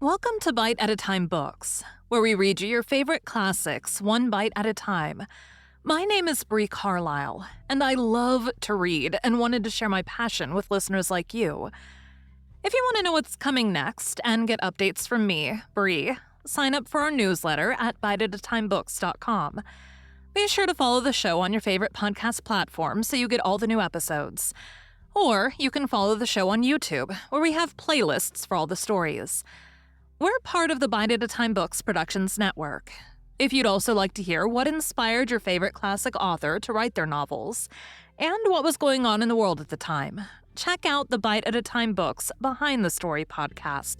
Welcome to Bite at a Time Books, where we read you your favorite classics one bite at a time. My name is Bree Carlile, and I love to read and wanted to share my passion with listeners like you. If you want to know what's coming next and get updates from me, Bree, sign up for our newsletter at biteatatimebooks.com. Be sure to follow the show on your favorite podcast platform so you get all the new episodes. Or you can follow the show on YouTube, where we have playlists for all the stories. We're part of the Bite at a Time Books Productions Network. If you'd also like to hear what inspired your favorite classic author to write their novels, and what was going on in the world at the time, check out the Bite at a Time Books Behind the Story podcast,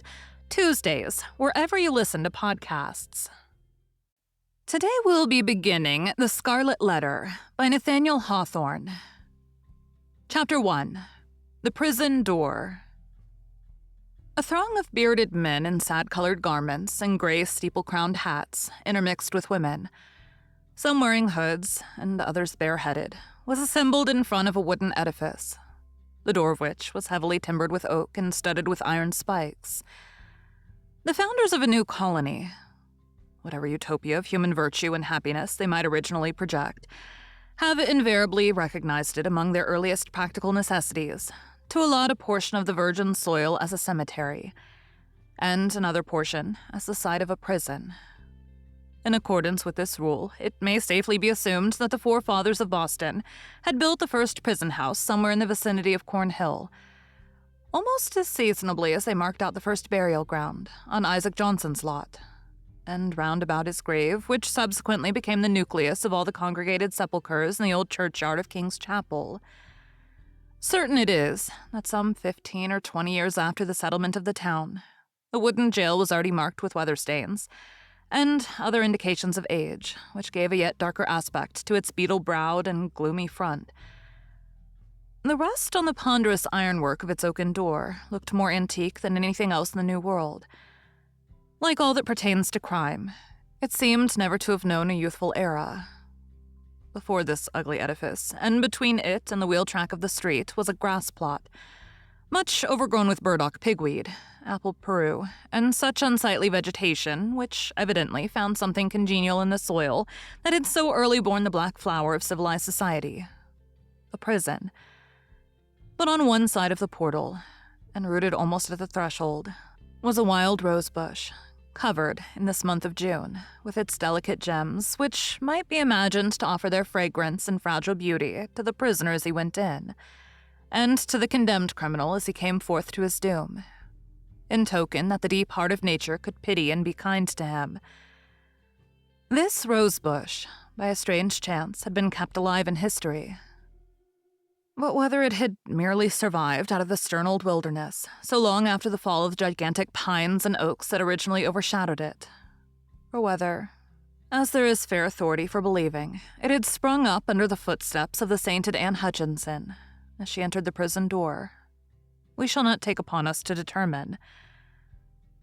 Tuesdays, wherever you listen to podcasts. Today we'll be beginning The Scarlet Letter by Nathaniel Hawthorne. Chapter 1. The Prison Door. A throng of bearded men in sad-colored garments and gray steeple-crowned hats, intermixed with women, some wearing hoods and others bareheaded, was assembled in front of a wooden edifice, the door of which was heavily timbered with oak and studded with iron spikes. The founders of a new colony, whatever utopia of human virtue and happiness they might originally project, have invariably recognized it among their earliest practical necessities to allot a portion of the virgin soil as a cemetery, and another portion as the site of a prison. In accordance with this rule, it may safely be assumed that the forefathers of Boston had built the first prison house somewhere in the vicinity of Cornhill, almost as seasonably as they marked out the first burial ground on Isaac Johnson's lot, and round about his grave, which subsequently became the nucleus of all the congregated sepulchres in the old churchyard of King's Chapel. Certain it is that some 15 or 20 years after the settlement of the town, the wooden jail was already marked with weather stains and other indications of age, which gave a yet darker aspect to its beetle-browed and gloomy front. The rust on the ponderous ironwork of its oaken door looked more antique than anything else in the New World. Like all that pertains to crime, it seemed never to have known a youthful era. Before this ugly edifice, and between it and the wheel track of the street, was a grass plot, much overgrown with burdock pigweed, apple peru, and such unsightly vegetation, which evidently found something congenial in the soil that had so early borne the black flower of civilized society, a prison. But on one side of the portal, and rooted almost at the threshold, was a wild rose bush, covered in this month of June with its delicate gems, which might be imagined to offer their fragrance and fragile beauty to the prisoner as he went in, and to the condemned criminal as he came forth to his doom, in token that the deep heart of nature could pity and be kind to him. This rose bush, by a strange chance, had been kept alive in history. But whether it had merely survived out of the stern old wilderness, so long after the fall of the gigantic pines and oaks that originally overshadowed it, or whether, as there is fair authority for believing, it had sprung up under the footsteps of the sainted Anne Hutchinson as she entered the prison door, we shall not take upon us to determine.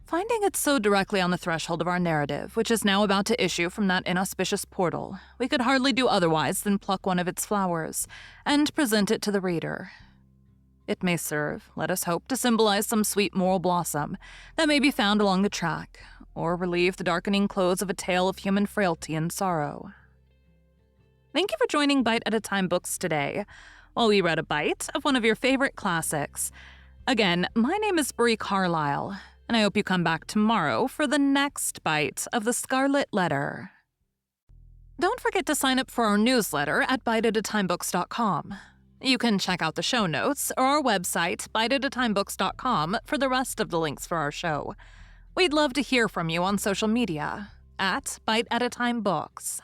Finding it so directly on the threshold of our narrative, which is now about to issue from that inauspicious portal, we could hardly do otherwise than pluck one of its flowers and present it to the reader. It may serve, let us hope, to symbolize some sweet moral blossom that may be found along the track, or relieve the darkening close of a tale of human frailty and sorrow. Thank you for joining Bite at a Time Books today, while we read a bite of one of your favorite classics. Again, my name is Bree Carlile, and I hope you come back tomorrow for the next bite of The Scarlet Letter. Don't forget to sign up for our newsletter at biteatatimebooks.com. You can check out the show notes or our website, biteatatimebooks.com, for the rest of the links for our show. We'd love to hear from you on social media at Bite at a Time Books.